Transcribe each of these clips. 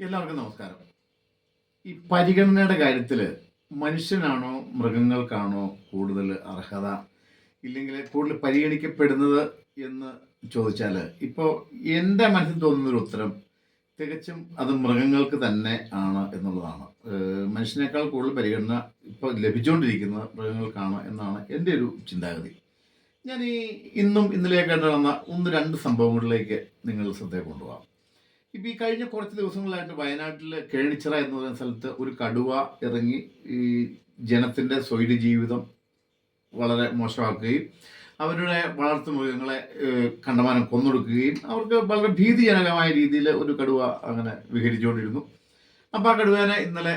എല്ലാവർക്കും നമസ്കാരം. ഈ പരിഗണനയുടെ കാര്യത്തിൽ മനുഷ്യനാണോ മൃഗങ്ങൾക്കാണോ കൂടുതൽ അർഹത, ഇല്ലെങ്കിൽ കൂടുതൽ പരിഗണിക്കപ്പെടുന്നത് എന്ന് ചോദിച്ചാൽ, ഇപ്പോൾ എൻ്റെ മനസ്സിൽ തോന്നുന്നൊരു ഉത്തരം തികച്ചും അത് മൃഗങ്ങൾക്ക് തന്നെ ആണ് എന്നുള്ളതാണ്. മനുഷ്യനേക്കാൾ കൂടുതൽ പരിഗണന ഇപ്പോൾ ലഭിച്ചുകൊണ്ടിരിക്കുന്നത് മൃഗങ്ങൾക്കാണ് എന്നാണ് എൻ്റെ ഒരു ചിന്താഗതി. ഞാൻ ഇന്നും ഇന്നലെയൊക്കെ നടന്ന ഒന്ന് രണ്ട് സംഭവങ്ങളിലേക്ക് നിങ്ങൾ ശ്രദ്ധയെ കൊണ്ടുപോകാം. ഇപ്പം ഈ കഴിഞ്ഞ കുറച്ച് ദിവസങ്ങളായിട്ട് വയനാട്ടിൽ കേണിച്ചിറ എന്ന് പറയുന്ന സ്ഥലത്ത് ഒരു കടുവ ഇറങ്ങി ഈ ജനത്തിൻ്റെ സ്വൈര്യ ജീവിതം വളരെ മോശമാക്കുകയും അവരുടെ വളർത്തു മൃഗങ്ങളെ കണ്ടമാനം കൊന്നൊടുക്കുകയും അവർക്ക് വളരെ ഭീതിജനകമായ രീതിയിൽ ഒരു കടുവ അങ്ങനെ വിഹരിച്ചുകൊണ്ടിരുന്നു. അപ്പോൾ ആ കടുവേനെ ഇന്നലെ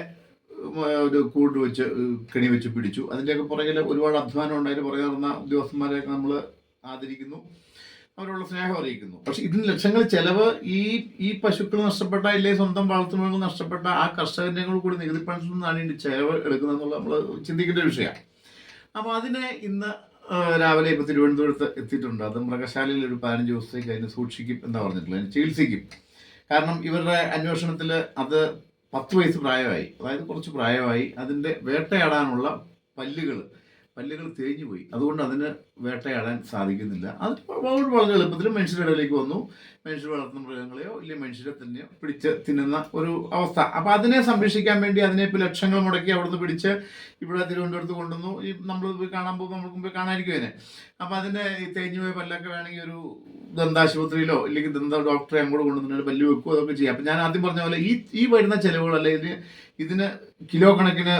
ഒരു കൂട് വെച്ച് കെണി വെച്ച് പിടിച്ചു. അതിൻ്റെയൊക്കെ പുറകിൽ ഒരുപാട് അധ്വാനം ഉണ്ടായിട്ട് പുറകെ നടന്ന ഉദ്യോഗസ്ഥന്മാരെയൊക്കെ നമ്മൾ ആദരിക്കുന്നു, അവരോട് സ്നേഹം അറിയിക്കുന്നു. പക്ഷെ ഇതിന് ലക്ഷങ്ങൾ ചെലവ് ഈ പശുക്കൾ നഷ്ടപ്പെട്ട, ഇല്ലേ സ്വന്തം വളർത്തുമൃഗങ്ങൾ നഷ്ടപ്പെട്ട ആ കർഷകന്റെ കൂടി നികുതി പണത്തിൽ നിന്നാണ് ഇതിന്റെ ചെലവ് എടുക്കുന്നത് നമ്മൾ ചിന്തിക്കേണ്ട ഒരു വിഷയമാണ്. അപ്പോൾ അതിനെ ഇന്ന് രാവിലെ ഇപ്പോൾ തിരുവനന്തപുരത്ത് എത്തിയിട്ടുണ്ട്. അത് മൃഗശാലയിൽ ഒരു 15 ദിവസത്തേക്ക് അതിനെ സൂക്ഷിക്കും എന്താ പറഞ്ഞിട്ടുള്ളത്, അതിന് ചികിത്സിക്കും. കാരണം ഇവരുടെ അന്വേഷണത്തിൽ അത് 10 വയസ്സ് പ്രായമായി, അതായത് കുറച്ച് പ്രായമായി. അതിൻ്റെ വേട്ടയാടാനുള്ള പല്ലുകൾ തേഞ്ഞു പോയി. അതുകൊണ്ട് അതിന് വേട്ടയാടാൻ സാധിക്കുന്നില്ല. അത് വളരെ എളുപ്പത്തിൽ മനുഷ്യരുടെ ഇടയിലേക്ക് വന്നു. മനുഷ്യർ വളർത്തുന്ന മൃഗങ്ങളെയോ ഇല്ലെങ്കിൽ മനുഷ്യരെ തന്നെയോ പിടിച്ച് തിന്നുന്ന ഒരു അവസ്ഥ. അപ്പം അതിനെ സംരക്ഷിക്കാൻ വേണ്ടി അതിനെ ഇപ്പോൾ ലക്ഷങ്ങൾ മുടക്കി അവിടുന്ന് പിടിച്ച് ഇവിടെ തിരുവനന്തപുരത്ത് കൊണ്ടുവന്നു. ഈ നമ്മൾ പോയി കാണാൻ പോകുമ്പോൾ നമുക്ക് മുമ്പേ കാണാതിരിക്കും അതിനെ. അപ്പം അതിൻ്റെ ഈ തേഞ്ഞു പോയ പല്ലൊക്കെ വേണമെങ്കിൽ ഒരു ദന്താശുപത്രിയിലോ ഇല്ലെങ്കിൽ ദന്ത ഡോക്ടറെ അങ്ങോട്ട് കൊണ്ടുവന്നിട്ട് പല്ല് വെക്കുകയോ അതൊക്കെ ചെയ്യാം. അപ്പം ഞാൻ ആദ്യം പറഞ്ഞ പോലെ ഈ വരുന്ന ചിലവുകൾ അല്ലെങ്കിൽ ഇതിന് കിലോ കണക്കിന്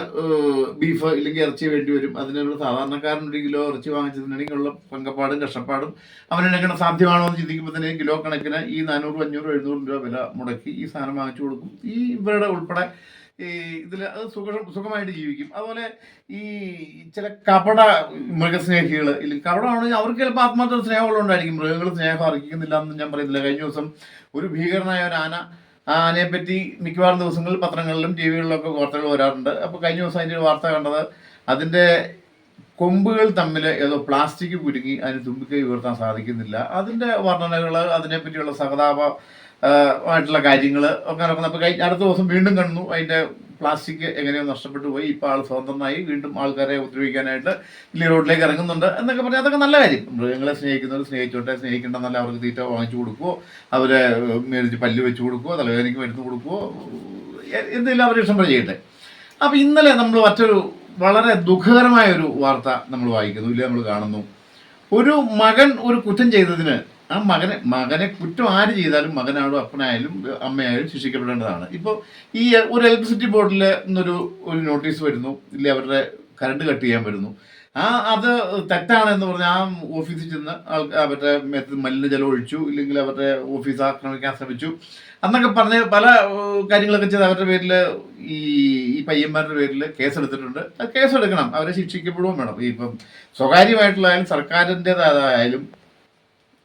ബീഫ് ഇല്ലെങ്കിൽ ഇറച്ചി വേണ്ടി വരും. അതിനുള്ള സാധാരണക്കാരൻ ഒരു കിലോ ഇറച്ചി വാങ്ങിച്ചതിനാണെങ്കിൽ ഉള്ള പങ്കപ്പാടും കഷ്ടപ്പാടും അവനെങ്ങനെ സാധ്യമാണോ എന്ന് ചിന്തിക്കുമ്പോൾ തന്നെ കിലോ കണക്കിന് ഈ 400, 500, 700 രൂപ വില മുടക്കി ഈ സാധനം വാങ്ങിച്ചു കൊടുക്കും. ഈ ഇവരുടെ ഉൾപ്പെടെ ഈ ഇതിൽ അത് സുഖമായിട്ട് ജീവിക്കും. അതുപോലെ ഈ ചില കപട മൃഗസ്നേഹികൾ ഇല്ലെങ്കിൽ കപടമാണെങ്കിൽ അവർക്ക് ചിലപ്പോൾ ആത്മാർത്ഥ സ്നേഹമുള്ളതുകൊണ്ടായിരിക്കും. മൃഗങ്ങൾ സ്നേഹം അർഹിക്കുന്നില്ല എന്ന് ഞാൻ പറയുന്നില്ല. കഴിഞ്ഞ ദിവസം ഒരു ഭീകരനായ ഒരു ആനയെപ്പറ്റി മിക്കവാറും ദിവസങ്ങളിൽ പത്രങ്ങളിലും ടി വികളിലൊക്കെ വാർത്തകൾ വരാറുണ്ട്. അപ്പോൾ കഴിഞ്ഞ ദിവസം അതിൻ്റെ ഒരു വാർത്ത കണ്ടത്, അതിൻ്റെ കൊമ്പുകൾ തമ്മിൽ ഏതോ പ്ലാസ്റ്റിക് കുരുങ്ങി അതിന് തുമ്പിക്കൈ ഉയർത്താൻ സാധിക്കുന്നില്ല. അതിൻ്റെ വർണ്ണനകൾ, അതിനെപ്പറ്റിയുള്ള സഹതാപ ആയിട്ടുള്ള കാര്യങ്ങൾ ഒക്കെ നടക്കുന്നത്. അപ്പോൾ അടുത്ത ദിവസം വീണ്ടും കണ്ടു അതിൻ്റെ പ്ലാസ്റ്റിക് എങ്ങനെയോ നഷ്ടപ്പെട്ടു പോയി. ഇപ്പോൾ ആൾ സ്വതന്ത്രമായി വീണ്ടും ആൾക്കാരെ ഉപദ്രവിക്കാനായിട്ട് വലിയ റോഡിലേക്ക് ഇറങ്ങുന്നുണ്ട് എന്നൊക്കെ പറഞ്ഞാൽ അതൊക്കെ നല്ല കാര്യം. മൃഗങ്ങളെ സ്നേഹിക്കുന്നവർ സ്നേഹിച്ചോട്ടെ, സ്നേഹിക്കേണ്ടെന്നല്ല. അവർക്ക് തീറ്റ വാങ്ങിച്ചു കൊടുക്കുമോ, അവരെ മേടിച്ച് പല്ല് വെച്ച് കൊടുക്കുമോ, തലവേദനയ്ക്ക് മരുന്ന് കൊടുക്കുമോ, എന്തെങ്കിലും അവർ ഇഷ്ടം പോലെ ചെയ്യട്ടെ. അപ്പോൾ ഇന്നലെ നമ്മൾ മറ്റൊരു വളരെ ദുഃഖകരമായ ഒരു വാർത്ത നമ്മൾ വായിക്കുന്നു, ഇല്ല നമ്മൾ കാണുന്നു. ഒരു മകൻ ഒരു കുറ്റം ചെയ്തതിന് ആ മകനെ കുറ്റം ആര് ചെയ്താലും മകനായാലും അപ്പനായാലും അമ്മയായാലും ശിക്ഷിക്കപ്പെടേണ്ടതാണ്. ഇപ്പോൾ ഈ ഒരു ഇലക്ട്രിസിറ്റി ബോർഡിൽ നിന്നൊരു നോട്ടീസ് വരുന്നു, ഇല്ലേ അവരുടെ കറണ്ട് കട്ട് ചെയ്യാൻ വരുന്നു. അത് തെറ്റാണെന്ന് പറഞ്ഞാൽ ആ ഓഫീസിൽ ചെന്ന് അവരുടെ മലിനജലം ഒഴിച്ചു, ഇല്ലെങ്കിൽ അവരുടെ ഓഫീസ് ആക്രമിക്കാൻ ശ്രമിച്ചു എന്നൊക്കെ പറഞ്ഞ് പല കാര്യങ്ങളൊക്കെ ചെയ്ത് അവരുടെ പേരിൽ ഈ പയ്യന്മാരുടെ പേരിൽ കേസെടുത്തിട്ടുണ്ട്. കേസെടുക്കണം, അവരെ ശിക്ഷിക്കപ്പെടുകയും വേണം. ഇപ്പം സ്വകാര്യമായിട്ടുള്ളതായാലും സർക്കാരിൻ്റെതായാലും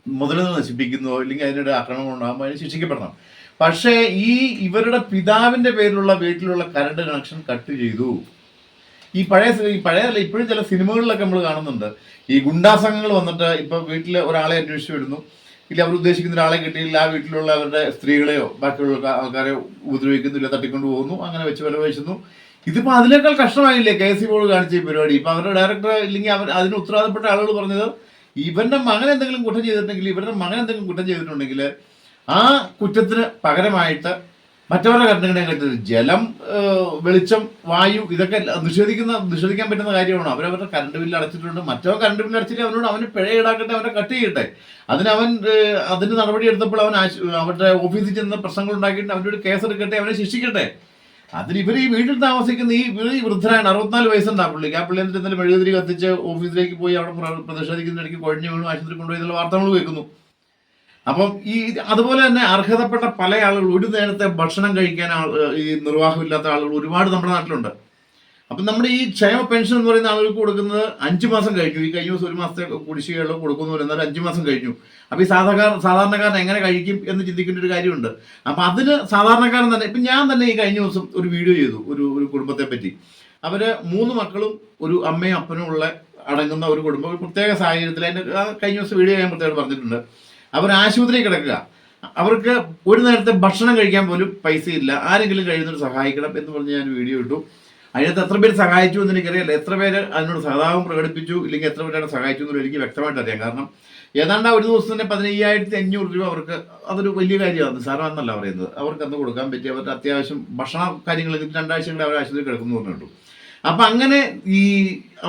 മുതലുകൾ നശിപ്പിക്കുന്നതോ ഇല്ലെങ്കിൽ അതിനിടെ ആക്രമണം ഉണ്ടാകുമ്പോൾ അതിന് ശിക്ഷിക്കപ്പെടണം. പക്ഷേ ഇവരുടെ പിതാവിൻ്റെ പേരിലുള്ള വീട്ടിലുള്ള കറണ്ട് കണക്ഷൻ കട്ട് ചെയ്തു. ഈ പഴയതല്ല, ഇപ്പോഴും ചില സിനിമകളിലൊക്കെ നമ്മൾ കാണുന്നുണ്ട്. ഈ ഗുണ്ടാ സംഘങ്ങൾ വന്നിട്ട് ഇപ്പോൾ വീട്ടിൽ ഒരാളെ അന്വേഷിച്ച് വരുന്നു, ഇല്ല അവർ ഉദ്ദേശിക്കുന്ന ഒരാളെ കിട്ടിയില്ല, ആ വീട്ടിലുള്ള അവരുടെ സ്ത്രീകളെയോ ബാക്കിയുള്ള ആൾക്കാരെ ഉപദ്രവിക്കുന്നില്ല, തട്ടിക്കൊണ്ട് പോകുന്നു, അങ്ങനെ വെച്ച് വില വഹിക്കുന്നു. ഇതിപ്പോൾ അതിനേക്കാൾ കഷ്ടമായില്ലേ KC ബോർഡ് കാണിച്ച ഈ പരിപാടി. ഇപ്പം അവരുടെ ഡയറക്ടർ ഇല്ലെങ്കിൽ അതിന് ഉത്തരവാദപ്പെട്ട ആളുകൾ പറഞ്ഞത്, ഇവരുടെ മകൻ എന്തെങ്കിലും കുറ്റം ചെയ്തിട്ടുണ്ടെങ്കിൽ ആ കുറ്റത്തിന് പകരമായിട്ട് മറ്റവരുടെ കണ്ടുകിടാൻ കിട്ടുന്നത് ജലം, വെളിച്ചം, വായു, ഇതൊക്കെ നിഷേധിക്കാൻ പറ്റുന്ന കാര്യമാണ്. അവരവരുടെ കറണ്ട് ബില്ല് അടച്ചിട്ടുണ്ട്. മറ്റോ കറണ്ട് ബില്ല് അടച്ചിട്ട് അവന് പിഴ ഈടാക്കട്ടെ, അവരെ കട്ട് ചെയ്യട്ടെ. അതിന് നടപടി എടുത്തപ്പോൾ അവരുടെ ഓഫീസിൽ ചെന്ന് പ്രശ്നങ്ങൾ ഉണ്ടാക്കിയിട്ട് അവരോട് കേസെടുക്കട്ടെ, അവനെ ശിക്ഷിക്കട്ടെ. ഇവർ ഈ വീട്ടിൽ താമസിക്കുന്ന ഈ വൃദ്ധനാണ്, 64 വയസ്സുണ്ട് ആ പുള്ളിക്ക്. ആ പുള്ളി എന്നിട്ട് ഇന്നലെ മെഴുകുതിരി കത്തിച്ച് ഓഫീസിലേക്ക് പോയി അവിടെ പ്രതിഷേധിക്കുന്ന ഇടയ്ക്ക് കുഴഞ്ഞു വീണു, ആശുപത്രി കൊണ്ടുപോയി എന്നുള്ള വാർത്ത നമ്മൾ കേൾക്കുന്നു. അപ്പം അതുപോലെ തന്നെ അർഹതപ്പെട്ട പല ആളുകൾ, ഒരു നേരത്തെ ഭക്ഷണം കഴിക്കാൻ ഈ നിർവാഹമില്ലാത്ത ആളുകൾ ഒരുപാട് നമ്മുടെ നാട്ടിലുണ്ട്. അപ്പം നമ്മുടെ ഈ ക്ഷേമ പെൻഷൻ എന്ന് പറയുന്ന ആളുകൾക്ക് കൊടുക്കുന്നത് 5 മാസം കഴിഞ്ഞു. ഈ കഴിഞ്ഞ ദിവസം 1 മാസത്തെ കുടിശ്ശികകളോ കൊടുക്കുന്നു, എന്നാലും 5 മാസം കഴിഞ്ഞു. അപ്പോൾ ഈ സാധാരണക്കാരൻ എങ്ങനെ കഴിക്കും എന്ന് ചിന്തിക്കേണ്ട ഒരു കാര്യമുണ്ട്. അപ്പം അതിന് സാധാരണക്കാരൻ തന്നെ, ഇപ്പം ഞാൻ തന്നെ ഈ കഴിഞ്ഞ ദിവസം ഒരു വീഡിയോ ചെയ്തു ഒരു കുടുംബത്തെ പറ്റി. അവർ 3 മക്കളും ഒരു അമ്മയും അപ്പനും അടങ്ങുന്ന ഒരു കുടുംബം, ഒരു പ്രത്യേക സാഹചര്യത്തിൽ. അതിൻ്റെ കഴിഞ്ഞ ദിവസം വീഡിയോ ഞാൻ പ്രത്യേകം പറഞ്ഞിട്ടുണ്ട്. അവർ ആശുപത്രിയിൽ കിടക്കുക. അവർക്ക് ഒരു നേരത്തെ ഭക്ഷണം കഴിക്കാൻ പോലും പൈസയില്ല, ആരെങ്കിലും കഴിയുന്നവർ സഹായിക്കണം എന്ന് പറഞ്ഞ് ഞാൻ വീഡിയോ ഇട്ടു. അതിനകത്ത് എത്ര പേര് സഹായിച്ചു എന്ന് എനിക്കറിയില്ല, എത്ര പേര് അതിനോട് സഹതാപം പ്രകടിപ്പിച്ചു, ഇല്ലെങ്കിൽ എത്ര പേരാണ് സഹായിച്ചു എന്നുള്ളത് എനിക്ക് വ്യക്തമായിട്ട് അറിയാം. കാരണം ഏതാണ്ട് ഒരു ദിവസം തന്നെ 15,500 രൂപ അവർക്ക് അതൊരു വലിയ കാര്യമാണ്, നിസ്സാരമെന്നല്ല പറയുന്നത്. അവർക്ക് അന്ന് കൊടുക്കാൻ പറ്റി. അവരുടെ അത്യാവശ്യം ഭക്ഷണ കാര്യങ്ങളൊക്കെ 2 ആഴ്ച കൂടെ അവർ ആശുപത്രി കിടക്കുന്നു പറഞ്ഞിട്ടു. അപ്പം അങ്ങനെ ഈ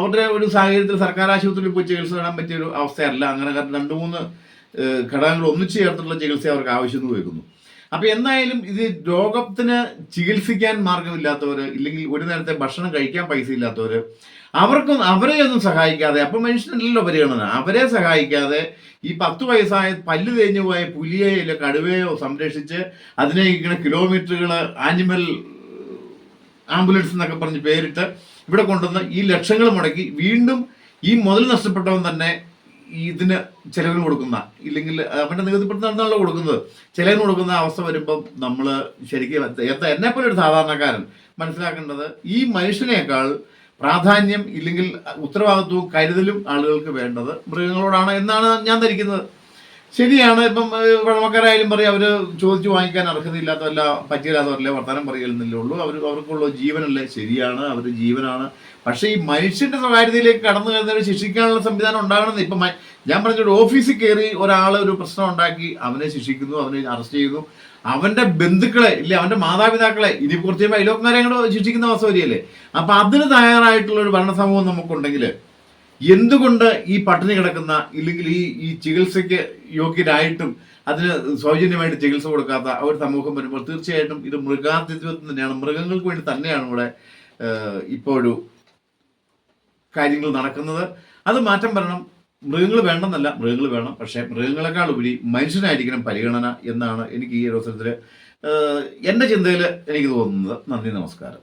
അവരുടെ ഒരു സാഹചര്യത്തിൽ സർക്കാർ ആശുപത്രിയിൽ പോയി ചികിത്സ നേടാൻ പറ്റിയ ഒരു അവസ്ഥയല്ല. അങ്ങനെ 2-3 ഘടകങ്ങൾ ഒന്നിച്ചു ചേർത്തിട്ടുള്ള ചികിത്സ അവർക്ക് ആവശ്യം വയ്ക്കുന്നു. അപ്പം എന്തായാലും ഇത് രോഗത്തിന് ചികിത്സിക്കാൻ മാർഗമില്ലാത്തവർ, ഇല്ലെങ്കിൽ ഒരു നേരത്തെ ഭക്ഷണം കഴിക്കാൻ പൈസ ഇല്ലാത്തവർ, അവരെ ഒന്നും സഹായിക്കാതെ, അപ്പം മനുഷ്യനല്ലല്ലോ പരിഗണന, അവരെ സഹായിക്കാതെ ഈ 10 വയസ്സായ പല്ല് തേഞ്ഞു പോയ പുലിയെ ഇല്ല കടുവയോ സംരക്ഷിച്ച് അതിനെ ഇങ്ങനെ കിലോമീറ്ററുകൾ ആനിമൽ ആംബുലൻസ് എന്നൊക്കെ പറഞ്ഞ് പേരിട്ട് ഇവിടെ കൊണ്ടുവന്ന് ഈ ലക്ഷങ്ങൾ മുടക്കി വീണ്ടും ഈ മുതൽ നഷ്ടപ്പെട്ടവൻ തന്നെ ഇതിന് ചെലവിന് കൊടുക്കുന്ന, ഇല്ലെങ്കിൽ അവൻ്റെ നികുതിപ്പെടുത്തുന്ന എന്താണല്ലോ കൊടുക്കുന്നത്, ചെലവിന് കൊടുക്കുന്ന അവസ്ഥ വരുമ്പം നമ്മൾ ശരിക്കും എന്നെപ്പോലെ ഒരു സാധാരണക്കാരൻ മനസ്സിലാക്കേണ്ടത് ഈ മനുഷ്യനേക്കാൾ പ്രാധാന്യം, ഇല്ലെങ്കിൽ ഉത്തരവാദിത്വവും കരുതലും ആളുകൾക്ക് വേണ്ടത് മൃഗങ്ങളോടാണ് എന്നാണ് ഞാൻ ധരിക്കുന്നത്. ശരിയാണ്. ഇപ്പം പഴമക്കാരായാലും പറയും അവർ ചോദിച്ചു വാങ്ങിക്കാൻ അർഹതയില്ലാത്തവല്ല, പറ്റിയില്ലാത്തവരല്ലേ വർത്തമാനം പറയുന്നില്ലേ ഉള്ളൂ, അവർക്കുള്ള ജീവനല്ലേ. ശരിയാണ്, അവർ ജീവനാണ്. പക്ഷേ ഈ മനുഷ്യന്റെ സ്വകാര്യതയിലേക്ക് കടന്നു വരുന്നവരെ ശിക്ഷിക്കാനുള്ള സംവിധാനം ഉണ്ടാകണമെന്ന് ഇപ്പം ഞാൻ പറഞ്ഞൊരു ഓഫീസിൽ കയറി ഒരാൾ ഒരു പ്രശ്നം ഉണ്ടാക്കി അവനെ ശിക്ഷിക്കുന്നു, അവനെ അറസ്റ്റ് ചെയ്യുന്നു, അവന്റെ ബന്ധുക്കളെ ഇല്ലേ അവന്റെ മാതാപിതാക്കളെ ഇനി കുറച്ച് കഴിയുമ്പോൾ അയലോക്കാരെ കൂടെ ശിക്ഷിക്കുന്ന അവസ്ഥ വരികയല്ലേ. അപ്പം അതിന് തയ്യാറായിട്ടുള്ള ഒരു ഭരണസമൂഹം നമുക്കുണ്ടെങ്കിൽ എന്തുകൊണ്ട് ഈ പട്ടിണി കിടക്കുന്ന, ഇല്ലെങ്കിൽ ഈ ചികിത്സയ്ക്ക് യോഗ്യരായിട്ടും അതിന് സൗജന്യമായിട്ട് ചികിത്സ കൊടുക്കാത്ത ഒരു സമൂഹം വരുമ്പോൾ തീർച്ചയായിട്ടും ഇത് മൃഗാതിഥ്യത്വം തന്നെയാണ്. മൃഗങ്ങൾക്ക് വേണ്ടി തന്നെയാണ് ഇവിടെ ഇപ്പോഴും കാര്യങ്ങൾ നടക്കുന്നത്. അത് മാറ്റം വരണം. മൃഗങ്ങൾ വേണ്ടെന്നല്ല, മൃഗങ്ങൾ വേണം. പക്ഷേ മൃഗങ്ങളെക്കാൾ ഉപരി മനുഷ്യനായിരിക്കണം പരിഗണന എന്നാണ് എനിക്ക് ഈ അവസരത്തിൽ എൻ്റെ ചിന്തയിൽ എനിക്ക് തോന്നുന്നത്. നന്ദി, നമസ്കാരം.